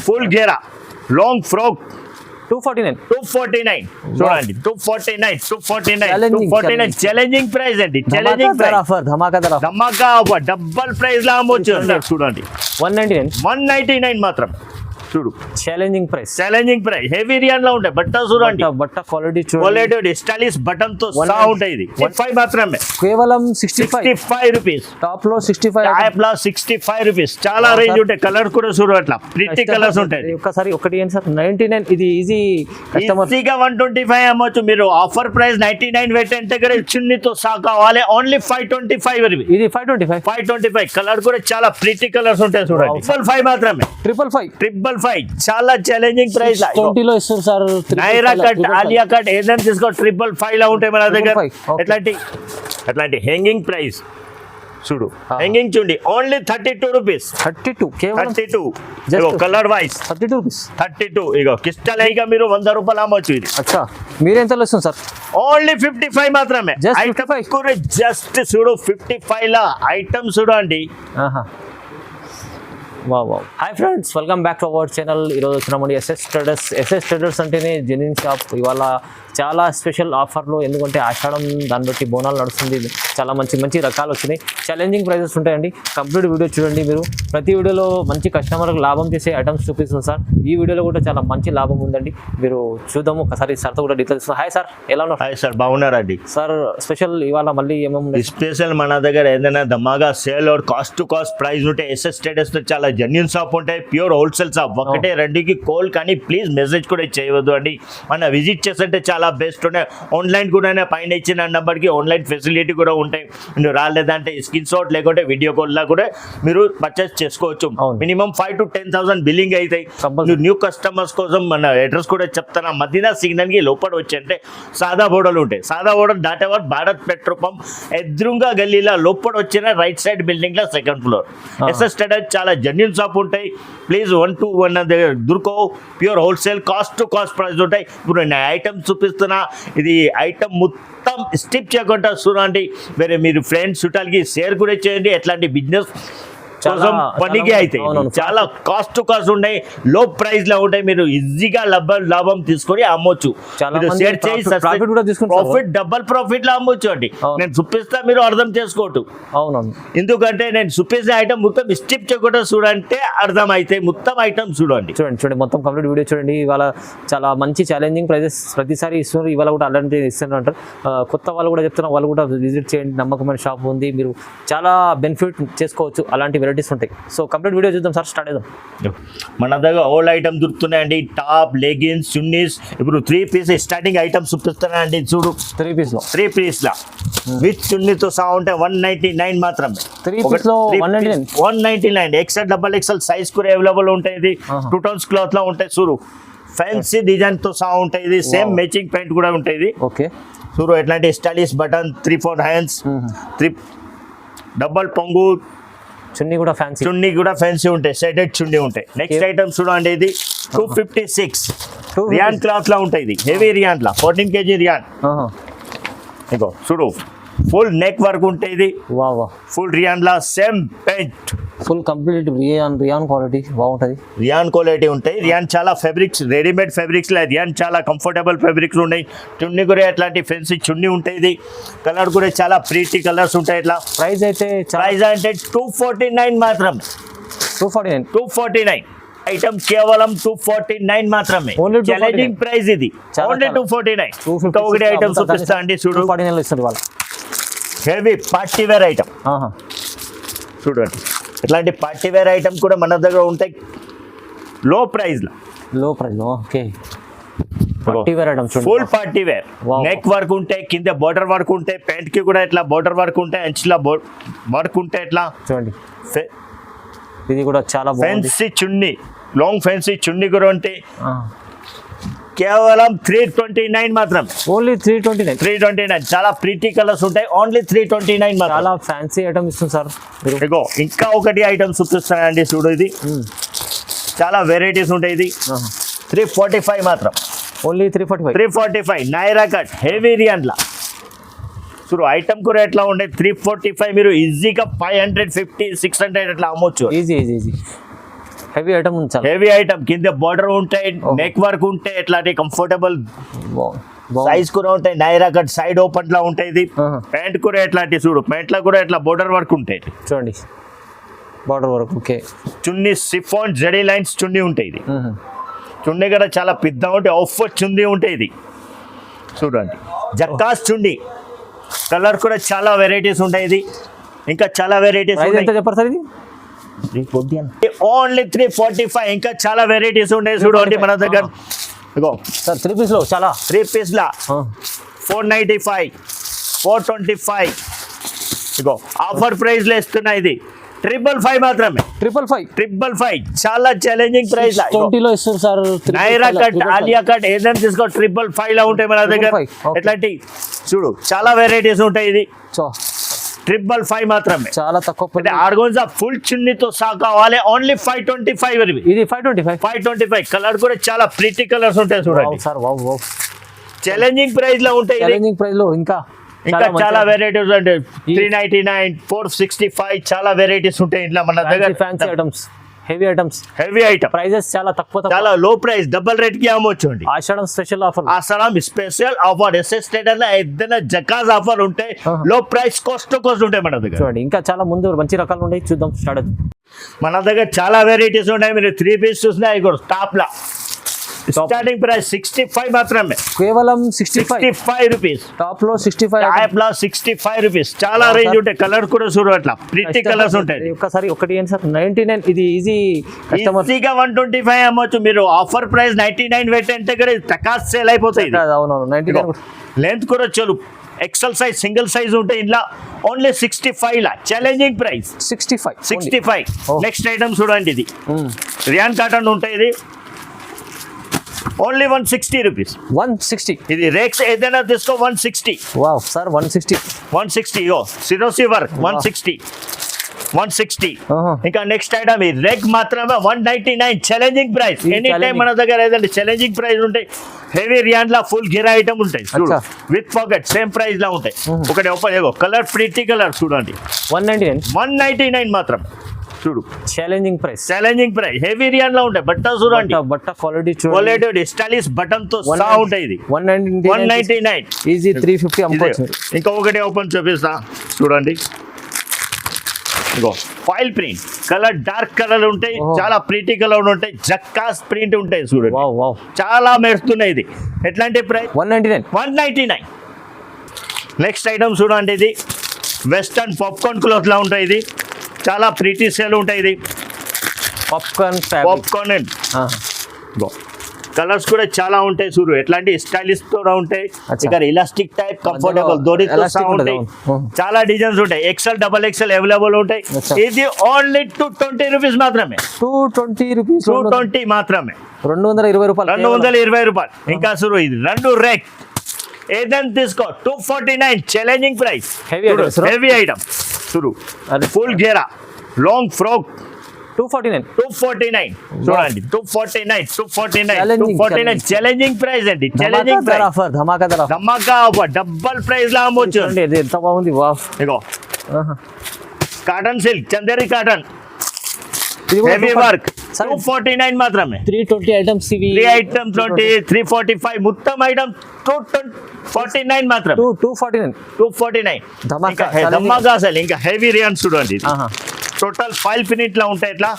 Full గేరా long frock 249 చూడండి 249 challenging price అండి. ధమాకా డబల్ ప్రైస్ లా అమ్మొచ్చు చూడండి. 199 మాత్రం చూడు. ఛాలెంజింగ్ ప్రైస్ హెవీ రియాన్ లా ఉంటాయి బట్ట చూడండి. బట్ట క్వాలిటీ స్టైలిష్ బటన్ తో సహా ఉంటాయి. ఇది 15 మాత్రమే కేవలం 65 రూపీస్. టాప్ లో 65 రూపీస్. చాలా రేంజ్ ఉంటాయి. కలర్ కూడా చూడు అట్లా ప్రిటీ కలర్స్ ఉంటాయి. ఒకసారి ఒకటి ఏంటి సార్ 99 ఇది ఈజీ కస్టమర్ ఈజీగా 125 అమ్మొచ్చు మీరు. ఆఫర్ ప్రైస్ 99 పెట్టంటే కూడా చున్నీతో సహా కావాలి. ఓన్లీ 525 ఇది 525 కలర్ కూడా చాలా ప్రిటీ కలర్స్ ఉంటాయి చూడండి. 555 మాత్రమే. 555 చాలా ఛాలెంజింగ్ ప్రైస్. 20 లో ఇస్తారు sir. Naira cut Alia cut ఏదైనా తీసుకో 555 లా ఉంటాయి మన దగ్గర. ఎట్లాంటి హ్యాంగింగ్ ప్రైస్ చూడు. హ్యాంగింగ్ చూడండి only 32 rupees. 32 colour wise 32 rupees. 32 ఇగో క్రిస్టల్ అయిగా మీరు 100 రూపాయలు అమ్మొచ్చు. ఇది మీరెంతలో ఇస్తుంది సార్? ఓన్లీ 55 మాత్రమే. జస్ట్ చూడు 55 లా ఐటమ్ చూడండి. Hi friends, welcome back to our channel. ఈరోజు వచ్చినామండి ఎస్ఎస్ ట్రేడర్స్ అంటేనే జెన్యూన్ షాప్. ఇవాళ చాలా స్పెషల్ ఆఫర్లు, ఎందుకంటే ఆషాఢం దాన్ని బట్టి బోనాలు నడుస్తుంది. చాలా మంచి రకాలు వచ్చినాయి. ఛాలెంజింగ్ ప్రైజెస్ ఉంటాయండి. కంప్లీట్ వీడియో చూడండి. మీరు ప్రతి వీడియోలో మంచి కస్టమర్కి లాభం చేసే ఐటమ్స్ చూపిస్తుంది సార్. ఈ వీడియోలో కూడా చాలా మంచి లాభం ఉందండి. మీరు చూద్దాము ఒకసారి సార్తో కూడా డీటెయిల్స్. హాయ్ సార్, ఎలా ఉన్నారు? హాయ్ సార్, బాగున్నారండి సార్. స్పెషల్ ఇవాళ మళ్ళీ ఏమేమి స్పెషల్ మన దగ్గర ఏదైనా ధమాగా సేల్ और కాస్ట్ టు కాస్ట్ ప్రైస్ ఉంటే ఎస్ఎస్ ట్రేడర్స్ లో చాలా జెన్యూన్ షాప్ ఉంటాయి. Pure wholesale shop. ఒకటే రెండుకి కాల్ కానీ ప్లీజ్ మెసేజ్ కూడా చేయవద్దు అండి. మన విజిట్ చేస్తుంటే చాలా బెస్ట్ ఉన్నాయి. ఆన్లైన్ కూడా పైన ఇచ్చిన నెంబర్కి ఆన్లైన్ ఫెసిలిటీ కూడా ఉంటాయి. మీరు రాలేదంటే స్క్రీన్ షాట్ లేకుంటే వీడియో కాల్లో కూడా మీరు పర్చేస్ చేసుకోవచ్చు. మినిమం 5,000 to 10,000 బిల్లింగ్ అవుతాయి. న్యూ కస్టమర్స్ కోసం మన అడ్రస్ కూడా చెప్తాను. మదీనా సిగ్నల్ కి లోపల వచ్చి అంటే సాదా బోర్డర్లు ఉంటాయి. సాదా బోర్డర్ దాటేవారు భారత్ పెట్రోల్ పంప్ ఎదురుగా గల్లీలో లోపల వచ్చిన రైట్ సైడ్ బిల్డింగ్ లో 2nd ఫ్లోర్. ఎస్ఎస్ ట్రేడర్స్ చాలా జెన్యూన్ షాప్ ఉంటాయి. ప్లీజ్ 1 to 1 దగ్గర దొరకవు. Pure wholesale cost to cost price ఉంటాయి. ఇప్పుడు నేను ఐటమ్ చూపిస్తున్నా. ఇది ఐటమ్ మొత్తం స్టిప్ చేయకుండా చూడండి. వేరే మీరు ఫ్రెండ్స్ చుట్టాలకి షేర్ కూడా చేయండి. ఎట్లాంటి బిజినెస్ పనికి అయితే చాలా కాస్ట్ టు కాస్ట్ ఉంటాయి. లో ప్రైస్ లో ఉంటాయి. మీరు ఈజీగా లాభం తీసుకొని అమ్మొచ్చు. ప్రాఫిట్ డబల్ ప్రాఫిట్ లో అమ్మొచ్చు అండి. నేను చూపిస్తా, మీరు అర్థం చేసుకోవచ్చు. ఎందుకంటే నేను చూపిస్తే ఐటమ్ మొత్తం స్టిప్ చేయకుండా చూడంటే అర్థం అయితే మొత్తం ఐటమ్ చూడండి. మొత్తం కంప్లీట్ వీడియో చూడండి. ఇవాళ చాలా మంచి ఛాలెంజింగ్ ప్రైజెస్ ప్రతిసారి ఇస్తున్నారు. ఇవాళ కూడా అలాంటి ఇస్తున్నారు అంటారు. కొత్త వాళ్ళు కూడా చెప్తున్నారు. వాళ్ళు కూడా విజిట్ చేయండి. నమ్మకమైన షాప్ ఉంది. మీరు చాలా బెనిఫిట్ చేసుకోవచ్చు. అలాంటి ఉంటాయి. సో కంప్లీట్ వీడియో చూద్దాం సార్. స్టార్ట్ చేద్దాం. మన దగ్గర ఓల్డ్ ఐటమ్ దొరుకుతున్నాయండి. టాప్, లెగిన్స్, చున్నీస్. ఇప్పుడు 3 పీస్ స్టార్టింగ్ ఐటమ్స్ చూపిస్తున్నాయండి. చూడు 3 పీస్ లా విత్ చున్నీతో సహా ఉంటాయి. 199 మాత్రమే. 199 ఎక్సెల్ డబల్ ఎక్సెల్ సైజ్ కూడా అవైలబుల్ ఉంటాయి. ఇది 2 టోన్స్ క్లాత్ లో ఉంటాయి. చూడు ఫ్యాన్సీ డిజైన్ తో సహా ఉంటాయి. ఇది సేమ్ మ్యాచింగ్ ప్యాంట్ కూడా ఉంటాయి. ఓకే చూడు ఎట్లాంటి స్టైలిష్ బటన్, 3/4 హ్యాండ్స్, 3 డబల్ పొంగు. చున్నీ కూడా ఫ్యాన్సీ ఉంటాయి. షేడెడ్ చున్నీ ఉంటాయి. నెక్స్ట్ ఐటమ్ చూడండి. ఇది 256 రియాన్ క్లాత్ లా ఉంటాయి. ఇది హెవీ రియాన్ లా 14 kg రియాన్. ఇగో చూడు ఫుల్ నెక్ వర్క్ ఉంటాయి. ఇది ఫుల్ రియాన్ లా same paint full complete rayon quality బాగుంటుంది. రియాన్ క్వాలిటీ ఉంటాయి. రియాన్ చాలా ఫెబ్రిక్స్, రెడీమేడ్ ఫెబ్రిక్స్ లా రియాన్ చాలా కంఫర్టబుల్ ఫెబ్రిక్స్ ఉన్నాయి. చున్నీ కూడా అట్లాంటి ఫెన్సీ చున్నీ ఉంటాయి. ఇది కలర్ కూడా చాలా ప్రీటీ కలర్స్ ఉంటాయి. ఇట్లా ప్రైస్ అంటే 249 మాత్రం. 249 ఐటమ్ కేవలం 249 మాత్రమే. ఛాలెంజింగ్ ప్రైస్ ఇది. ఓన్లీ 249. ఒకటి ఐటమ్ చూపిస్తా అండి. చూడు హెవీ పార్టీ వేర్ ఐటమ్ చూడండి. ఇట్లాంటి పార్టీ వేర్ ఐటమ్ కూడా మన దగ్గర ఉంటాయి. Low price okay. Full party wear. Neck work ఉంటాయి, కింద బోర్డర్ వర్క్ ఉంటాయి. ప్యాంట్ కి కూడా ఇట్లా బోర్డర్ వర్క్ ఉంటాయి. అంచుల వర్క్ ఉంటాయి. ఇట్లా చూడండి. ఇది కూడా చాలా ఫ్యాన్సీ చున్నీ, లాంగ్ ఫ్యాన్సీ చున్నీ కూడా ఉంటాయి. కేవలం 329 మాత్రం. ఓన్లీ 329 చాలా ప్రిటీ కలర్స్ ఉంటాయి. ఓన్లీ 329 మాత్రం. చాలా ఫ్యాన్సీ ఐటమ్ ఇస్తుంది సార్. ఇగో ఇంకా ఒకటి ఐటమ్ చూపిస్తానండి. చూడు ఇది చాలా వెరైటీస్ ఉంటాయి. ఇది 345 మాత్రం. Only 345 Naira cut heavy rayon లా. చూడు ఐటమ్ కూడా ఎట్లా ఉంటాయి. 345 మీరు ఈజీగా 550, 600 అట్లా అమ్మొచ్చు. ఈజీ హెవీ ఐటమ్ ఉంది చాలా. హెవీ ఐటమ్ కింద బార్డర్ ఉంటాయి, నెక్ వర్క్ ఉంటాయి, ఎట్లాంటి కంఫర్టబుల్ సైజ్ కూడా ఉంటాయి. నైరా కట్ సైడ్ ఓపెన్ లా ఉంటాయి. ఇది ప్యాంట్ కూడా ఎట్లాంటి చూడు, ప్యాంట్ లో కూడా ఇట్లా బోర్డర్ వర్క్ ఉంటాయి. చూడండి బార్డర్ వర్క్. ఓకే. చున్నీ సిఫాన్ జెడీ లైన్స్ చున్నీ ఉంటాయి. ఇది చున్నీ కూడా చాలా పెద్ద ఉంటాయి, ఆఫ్ చున్నీ ఉంటాయి. ఇది చూడండి జక్కాస్ చున్నీ, కలర్ కూడా చాలా వెరైటీస్ ఉంటాయి. ఇది ఇంకా చాలా వెరైటీస్ ఎంత చెప్పారు సార్ ఇది? ఓన్లీ 345. ఇంకా చాలా వెరైటీస్ ఉంటాయి చూడండి మన దగ్గర. ఇగో సార్ 3 పీస్ లో చాలా 3 పీస్ లా 495, 425. ఇగో ఆఫర్ ప్రైస్ లో ఇస్తున్నా. ఇది 555 మాత్రమే. 555 చాలా ఛాలెంజింగ్ ప్రైస్ లా. 20 లో ఇస్తారు sir. Naira cut, Alia cut ఏదైనా తీసుకో 555 లా ఉంటాయి మన దగ్గర. ఎట్లాంటి చూడు చాలా వెరైటీస్ ఉంటాయి. ఇది 555 మాత్రమే, చాలా తక్కువ. ఆర్గోన్జా ఫుల్ చున్నీతో సహా కావాలి. ఓన్లీ 525. ఇది 525. కలర్ కూడా చాలా ప్రిటీ కలర్స్ ఉంటాయి చూడండి సార్. వావ్. ఛాలెంజింగ్ ప్రైస్ లో ఉంటాయి. ఛాలెంజింగ్ ప్రైస్ లో ఇంకా చాలా వెరైటీస్ ఉంటాయి. 399, 465 చాలా వెరైటీస్ ఉంటాయి ఇంట్లో మన దగ్గర. Fancy items, heavy item, prices చాలా తక్కువ, చాలా లో ప్రైస్, డబుల్ రేట్ కి అమ్మొచ్చు అండి. ఆషాఢం special offer, special offer. SS trader లో ఏదైనా జకాజ్ ఆఫర్ ఉంటాయి. లో ప్రైస్, కాస్ట్ ఉంటాయి మన దగ్గర. చూడండి ఇంకా చాలా ముందు మంచి రకాలు ఉంటాయి. చూద్దాం స్టార్ట్. మన దగ్గర చాలా వెరైటీస్ ఉంటాయి. మీరు 3 పీస్ చూసినా ఇగో టాప్ లా స్టార్టింగ్ ప్రైస్ 65 మాత్రమే, కేవలం 65 రూపీస్. టాప్ లో 65, టాప్ లో 65 రూపీస్. చాలా రేంజ్ ఉంటాయి. కలర్ కూడా చూడు అట్లా ప్రిటీ కలర్స్ ఉంటాయి. ఒక్కసారి ఒకటి ఏంటి సార్ 99. ఇది ఈజీ కస్టమర్ ఈజీగా 125 అమ్మొచ్చు. మీరు ఆఫర్ ప్రైస్ 99 పెట్టంటే కూడా తకాస్ సేల్ అయిపోతాయి. అవునవును 99. లెంత్ కూడా చలు ఎక్సెల్ సైజ్, సింగిల్ సైజ్ ఉంటాయి ఇంట్లో. ఓన్లీ 65 లా ఛాలెంజింగ్ ప్రైస్ 65. నెక్స్ట్ ఐటమ్ చూడండి. ఇది రియాన్ కాటన్ ఉంటాయి. ఇది ఓన్లీ 160 రూపీస్. 160. ఇది రేక్స్ ఏదైనా తీసుకో 160. Wow sir 160. ఇగో సిరోసి వర్క్ 160. ఇంకా నెక్స్ట్ ఐటమ్ ఈ రెగ్ మాత్రమే 199 ఛాలెంజింగ్ ప్రైస్. ఎనీ టైం మన దగ్గర ఏదంటే ఛాలెంజింగ్ ప్రైస్ ఉంటాయి. హెవీ రియాన్ లా ఫుల్ గిరా ఐటమ్ ఉంటాయి విత్ పాకెట్, సేమ్ ప్రైస్ లా ఉంటాయి. ఒకటి ఓపెన్ ఏగో కలర్ ప్రిటీ కలర్ చూడండి. 199 మాత్రం. చూడు ఛాలెంజింగ్ ప్రైస్ హెవీ రియాన్ లో ఉంటాయి. బట్ట చూడండి, బట్ట క్వాలిటీ స్టైలిష్ బటన్ తో సహా ఉంటాయి. ఇది 199 ఈజీ 350 అమ్ముకోవచ్చు. ఇంకా ఒకటి ఓపెన్ చూపిస్తా చూడండి. ఇగో foil print, colour dark colour ఉంటాయి, చాలా ప్రిటీ కలర్ ఉంటాయి, జక్కాస్ ప్రింట్ ఉంటాయి చూడండి. చాలా మెరుస్తున్నాయి. ఇది ఎట్లాంటి ప్రైస్ 199. నెక్స్ట్ ఐటమ్ చూడండి. ఇది వెస్టర్న్ పాప్కార్న్ క్లాత్ లా ఉంటాయి. ఇది చాలా ప్రిటీ సేల్ ఉంటాయి. ఇది పాప్కార్న్ కలర్స్ కూడా చాలా ఉంటాయి. చూడు ఎట్లాంటి స్టైలిష్ తో ఉంటాయి. ఇక్కడ ఇలాస్టిక్ టైప్ కంఫర్టబుల్ దొరితో ఉంటాయి. చాలా డిజైన్స్ ఉంటాయి. ఎక్సెల్, డబల్ ఎక్సెల్ అవైలబుల్ ఉంటాయి. ఇది ఓన్లీ 220 రూపీస్ మాత్రమే. 220 మాత్రమే, 220 రూపాయలు. ఇంకా చూడు ఇది 2 రేక్ ఏదైనా తీసుకో 249 ఛాలెంజింగ్ ప్రైస్. హెవీ ఐటమ్ చూడు, ఫుల్ గేరా లాంగ్ ఫ్రాక్ 249 చూడండి. 249 ఛాలెంజింగ్ ప్రైస్ అండి. ఛాలెంజింగ్ ప్రైస్ ఆఫర్, ధమాకా ఆఫర్, డబుల్ ప్రైస్ లా అమ్మొచ్చు. ఎంత బాగుంది. వావ్. ఇగో cotton silk, Chanderi cotton, heavy work 249 మాత్రమే. 320 ఐటమ్స్. 3 ఐటమ్స్ 345 మొత్తం ఐటమ్ 249 మాత్రం. 249 ధమాకా అసలు. ఇంకా హెవీ రియాన్ చూడండి. టోటల్ 5 మినిట్ లా ఉంటాయి. ఇట్లా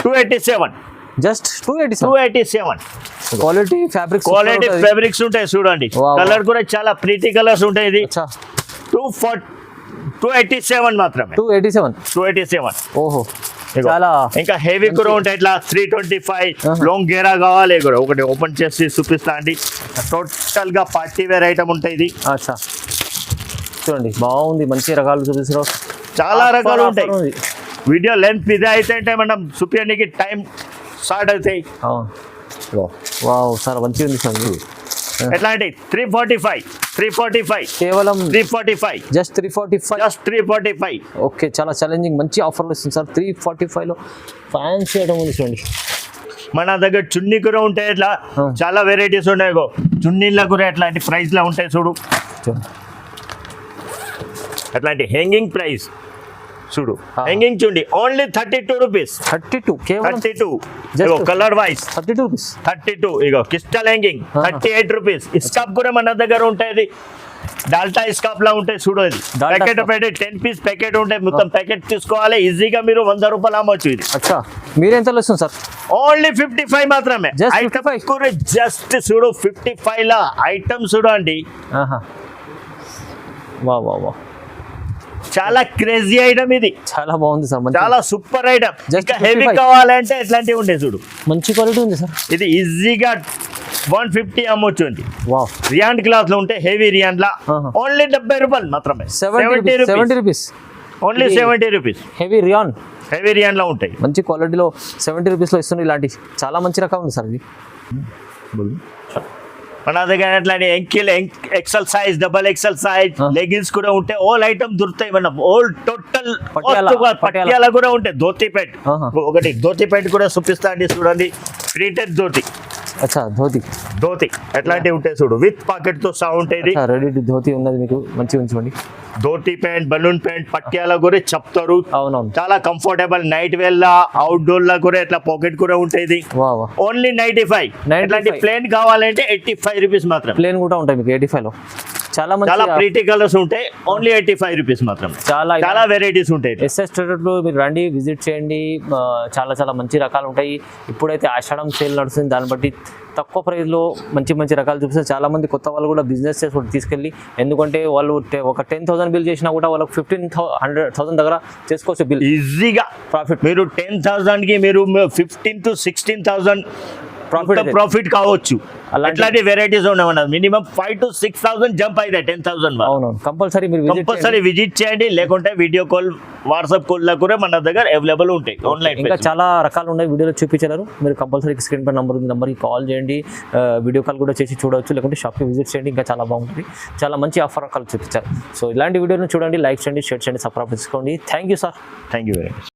287. జస్ట్ 287. క్వాలిటీ ఫ్యాబ్రిక్స్ ఉంటాయి చూడండి. కలర్ కూడా చాలా ప్రిటీ కలర్స్ ఉంటాయి. ఇది 287 మాత్రమే. 287. ఓహో చాలా. ఇంకా హెవీ కూడా ఉంటాయి. ఇట్లా 325 లాంగ్ గేరా కావాలి. కూడా ఒకటి ఓపెన్ చేసి చూపిస్తా అండి. టోటల్ గా పార్టీ వేర్ ఐటమ్ ఉంటాయి. ఇది చూడండి బాగుంది. మంచి రకాలు చూపిస్తారు. చాలా రకాలు ఉంటాయి. వీడియో లెంత్ ఇదే అయితే అంటే మనం చూపించడానికి టైం స్టార్ట్ అవుతాయి. వావ్ సార్ మంచిగా ఉంది సార్. ఎట్లాంటి 345 కేవలం 345 జస్ట్ 345. ఓకే చాలా ఛాలెంజింగ్ మంచి ఆఫర్లు ఇస్తుంది సార్. 345 లో ఫ్యాన్సీ ఐటమ్ ఉంది చూడండి. మన దగ్గర చున్నీ కూడా ఉంటాయి. ఇట్లా చాలా వెరైటీస్ ఉన్నాయి. చున్నీలో కూడా ఎట్లాంటి ప్రైస్ లా ఉంటాయి చూడు. అట్లాంటి హ్యాంగింగ్ ప్రైస్ చూడు హ్యాంగింగ్ చూడండి ఓన్లీ 32 రూపీస్ 32 కేవలం 32 Just ఇగో కలర్ వైస్ 32 రూపీస్ 32 ఇగో క్రిస్టల్ హ్యాంగింగ్ 38 రూపీస్ స్కాప్ కూడా మన దగ్గర ఉంటుంది డాల్టా స్కాప్ లా ఉంటాయి చూడు ఇది Dalta ప్యాకెట్ scarf. పెట్టి 10 పీస్ ప్యాకెట్ ఉంటాయి మొత్తం ప్యాకెట్ తీసుకోవాలి ఈజీగా మీరు 100 రూపాయలు అమ్మొచ్చు ఇది అచ్చా మీరెంతలో ఇస్తుంది సార్ ఓన్లీ 55 మాత్రమే Just ఐటమ్ 55? కూడా జస్ట్ చూడు 55 లా ఐటమ్ చూడు అండి ఆహా వా వా వా చాలా క్రేజీ ఐటమ్ ఇది చాలా బాగుంది సార్ మంచి చాలా సూపర్ ఐటమ్ Just ఇంకా హెవీ 55. కావాలంటే ఇట్లాంటివి ఉంటాయి చూడు మంచి క్వాలిటీ ఉంది సార్ ఇది ఈజీగా 150 అమ్మొచ్చు అండి వా రియాన్ క్లాత్ లో ఉంటే హెవీ రియాన్ లా ఆహా. ఓన్లీ 70 రూపాయలు మాత్రమే 70 రూపీస్ ఓన్లీ ఇది- 70 rupees heavy rayon heavy rayon లో ఉంటాయి మంచి క్వాలిటీలో 70 రూపీస్లో ఇస్తుంది ఇలాంటి చాలా మంచి రకం ఉంది సార్ ఇది మన దగ్గర అట్లాంటి ankle XL size double XL size ఆ. లెగిన్స్ కూడా ఉంటాయి ఆల్ ఐటమ్ దొరుకుతాయి మన ఆల్ టోటల్ పటియాలా. పట్యాల కూడా ఉంటాయి ధోతి ప్యాంట్ ఆహా. ఒకటి ధోతి ప్యాంట్ కూడా చూపిస్తా అండి చూడండి ప్రింటెడ్ ధోతి అచ్చా ధోతి ధోతి ఎట్లాంటివి ఉంటాయి చూడు విత్ పాకెట్ తో సహా ఉంటాయి ఇది రెడీ టు ధోతి ఉన్నది మీకు మంచిగా ఉంచుకోండి dhoti pant balloon pant Patiala కూడా చెప్తారు అవునవును చాలా కంఫర్టబుల్ నైట్ వేర్ లా అవుట్డోర్ లా కూడా ఇట్లా పాకెట్ కూడా ఉంటుంది వా వా ఓన్లీ 95 95. ఇట్లాంటి ప్లేన్ కావాలంటే 85 రూపీస్ మాత్రం ప్లేన్ కూడా ఉంటాయి మీకు 85లో చాలా చాలా మంచి ప్రీటీ కలర్స్ ఉంటాయి ఓన్లీ 85 రూపీస్ మాత్రం చాలా చాలా వెరైటీస్ ఉంటాయి ఎస్ఎస్ ట్రేడర్లో మీరు రండి విజిట్ చేయండి చాలా చాలా మంచి రకాలు ఉంటాయి ఇప్పుడైతే ఆషాఢం సేల్ నడుస్తుంది దాన్ని బట్టి తక్కువ ప్రైస్లో మంచి మంచి రకాలు చూపిస్తారు చాలా మంది కొత్త వాళ్ళు కూడా బిజినెస్ చేసి తీసుకెళ్ళి ఎందుకంటే వాళ్ళు ఒక 10,000 బిల్ చేసినా కూడా వాళ్ళకి 15,000 దగ్గర చేసుకోవచ్చు బిల్ ఈజీగా ప్రాఫిట్ మీరు 10,000 కి మీరు 15 to 16,000 Profit అయితే. ప్రాఫిట్ కావచ్చు అలాంటి- అట్లాంటి వెరైటీస్ ఉన్నాయి మినిమం 5 to 6,000 జంప్ అయితే 10,000 అవునవును కంపల్సరీ మీరు విజిట్ కంపల్సరీ విజిట్ చేయండి లేకుంటే వీడియో కాల్ వాట్సాప్ కాల్ లో కూడా మన దగ్గర అవైలబుల్ ఉంటాయి ఆన్లైన్ ఇంకా చాలా రకాలు ఉన్నాయి వీడియోలో చూపించారు మీరు కంపల్సరీ స్క్రీన్ పై నెంబర్ ఉంది నెంబర్కి కాల్ చేయండి వీడియో కాల్ కూడా చేసి చూడవచ్చు లేకుంటే షాప్కి విజిట్ చేయండి ఇంకా చాలా బాగుంటుంది చాలా మంచి ఆఫర్ రకాలు చూపించారు సో ఇలాంటి వీడియోని చూడండి లైక్ చేయండి షేర్ చేయండి సబ్స్క్రైబ్ చేసుకోండి thank you sir thank you very much